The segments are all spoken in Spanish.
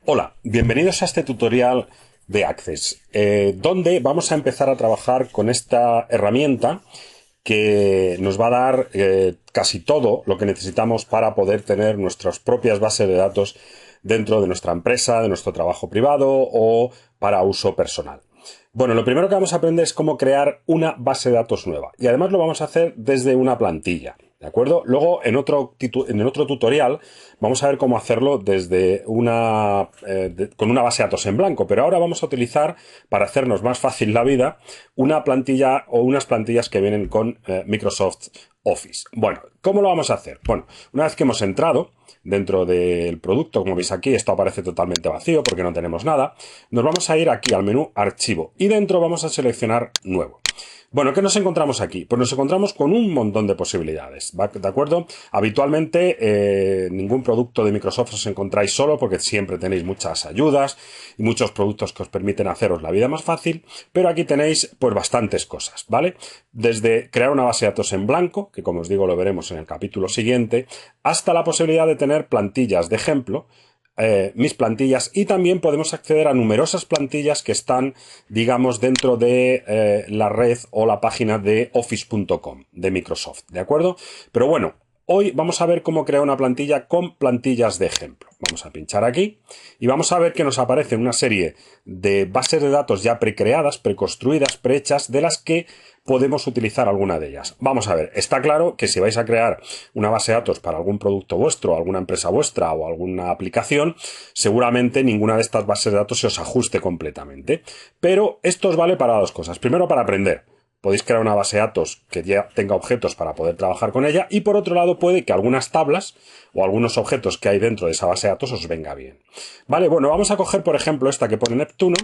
Hola, bienvenidos a este tutorial de Access, donde vamos a empezar a trabajar con esta herramienta que nos va a dar casi todo lo que necesitamos para poder tener nuestras propias bases de datos dentro de nuestra empresa, de nuestro trabajo privado o para uso personal. Bueno, lo primero que vamos a aprender es cómo crear una base de datos nueva y además lo vamos a hacer desde una plantilla. ¿De acuerdo? Luego, en otro tutorial, vamos a ver cómo hacerlo desde con una base de datos en blanco. Pero ahora vamos a utilizar, para hacernos más fácil la vida, una plantilla o unas plantillas que vienen con Microsoft Office. Bueno, ¿cómo lo vamos a hacer? Bueno, una vez que hemos entrado dentro del producto, como veis aquí, esto aparece totalmente vacío porque no tenemos nada. Nos vamos a ir aquí al menú Archivo y dentro vamos a seleccionar Nuevo. Bueno, ¿qué nos encontramos aquí? Pues nos encontramos con un montón de posibilidades, ¿va? ¿De acuerdo? Habitualmente ningún producto de Microsoft os encontráis solo porque siempre tenéis muchas ayudas y muchos productos que os permiten haceros la vida más fácil, pero aquí tenéis pues bastantes cosas, ¿vale? Desde crear una base de datos en blanco, que como os digo lo veremos en el capítulo siguiente, hasta la posibilidad de tener plantillas de ejemplo, mis plantillas, y también podemos acceder a numerosas plantillas que están, digamos, dentro de la red o la página de office.com de Microsoft, ¿de acuerdo? Pero bueno, hoy vamos a ver cómo crear una plantilla con plantillas de ejemplo. Vamos a pinchar aquí y vamos a ver que nos aparecen una serie de bases de datos ya precreadas, preconstruidas, prehechas, de las que podemos utilizar alguna de ellas. Vamos a ver, está claro que si vais a crear una base de datos para algún producto vuestro, alguna empresa vuestra o alguna aplicación, seguramente ninguna de estas bases de datos se os ajuste completamente. Pero esto os vale para dos cosas. Primero, para aprender. Podéis crear una base de datos que ya tenga objetos para poder trabajar con ella, y por otro lado puede que algunas tablas o algunos objetos que hay dentro de esa base de datos os venga bien. Vale, bueno, vamos a coger por ejemplo esta que pone Neptuno,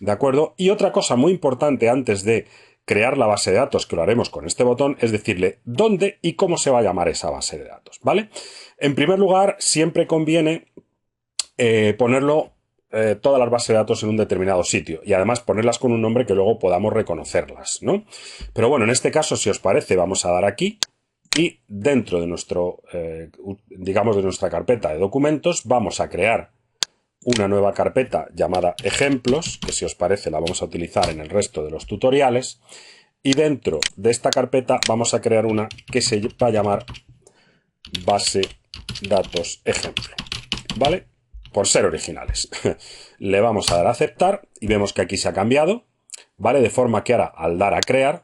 ¿de acuerdo? Y otra cosa muy importante antes de crear la base de datos, que lo haremos con este botón, es decirle dónde y cómo se va a llamar esa base de datos, ¿vale? En primer lugar, siempre conviene ponerlo todas las bases de datos en un determinado sitio y además ponerlas con un nombre que luego podamos reconocerlas, ¿no? Pero bueno, en este caso, si os parece, vamos a dar aquí y dentro de nuestro, digamos, de nuestra carpeta de documentos, vamos a crear una nueva carpeta llamada ejemplos, que si os parece la vamos a utilizar en el resto de los tutoriales, y dentro de esta carpeta vamos a crear una que se va a llamar base datos ejemplo, ¿vale? Por ser originales. Le vamos a dar a aceptar y vemos que aquí se ha cambiado, ¿vale? De forma que ahora al dar a crear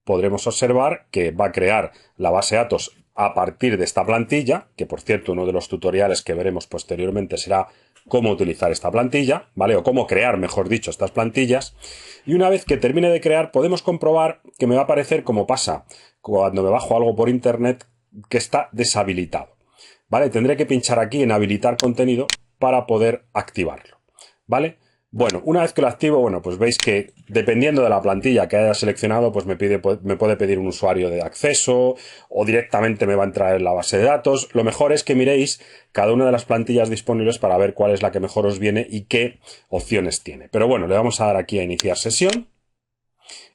podremos observar que va a crear la base de datos a partir de esta plantilla, que por cierto uno de los tutoriales que veremos posteriormente será cómo utilizar esta plantilla, ¿vale? O cómo crear, mejor dicho, estas plantillas. Y una vez que termine de crear podemos comprobar que me va a aparecer, como pasa cuando me bajo algo por internet, que está deshabilitado, ¿vale? Tendré que pinchar aquí en habilitar contenido para poder activarlo, ¿vale? Bueno, una vez que lo activo, bueno, pues veis que dependiendo de la plantilla que haya seleccionado, pues me puede pedir un usuario de acceso o directamente me va a entrar en la base de datos. Lo mejor es que miréis cada una de las plantillas disponibles para ver cuál es la que mejor os viene y qué opciones tiene. Pero bueno, le vamos a dar aquí a iniciar sesión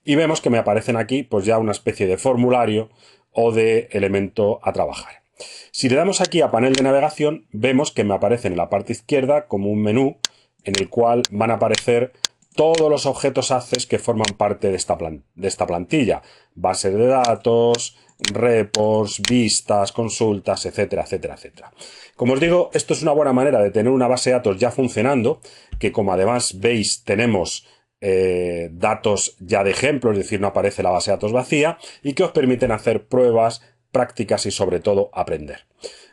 y vemos que me aparecen aquí pues ya una especie de formulario o de elemento a trabajar. Si le damos aquí a panel de navegación, vemos que me aparece en la parte izquierda como un menú en el cual van a aparecer todos los objetos Access que forman parte de esta plantilla. Bases de datos, reports, vistas, consultas, etcétera, etcétera, etcétera. Como os digo, esto es una buena manera de tener una base de datos ya funcionando, que como además veis tenemos datos ya de ejemplo, es decir, no aparece la base de datos vacía, y que os permiten hacer pruebas, prácticas y sobre todo aprender.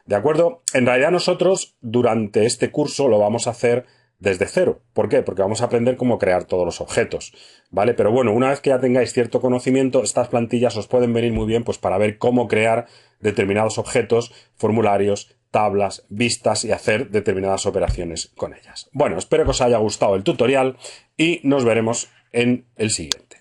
¿De acuerdo? En realidad nosotros durante este curso lo vamos a hacer desde cero. ¿Por qué? Porque vamos a aprender cómo crear todos los objetos, ¿vale? Pero bueno, una vez que ya tengáis cierto conocimiento, estas plantillas os pueden venir muy bien pues para ver cómo crear determinados objetos, formularios, tablas, vistas y hacer determinadas operaciones con ellas. Bueno, espero que os haya gustado el tutorial y nos veremos en el siguiente.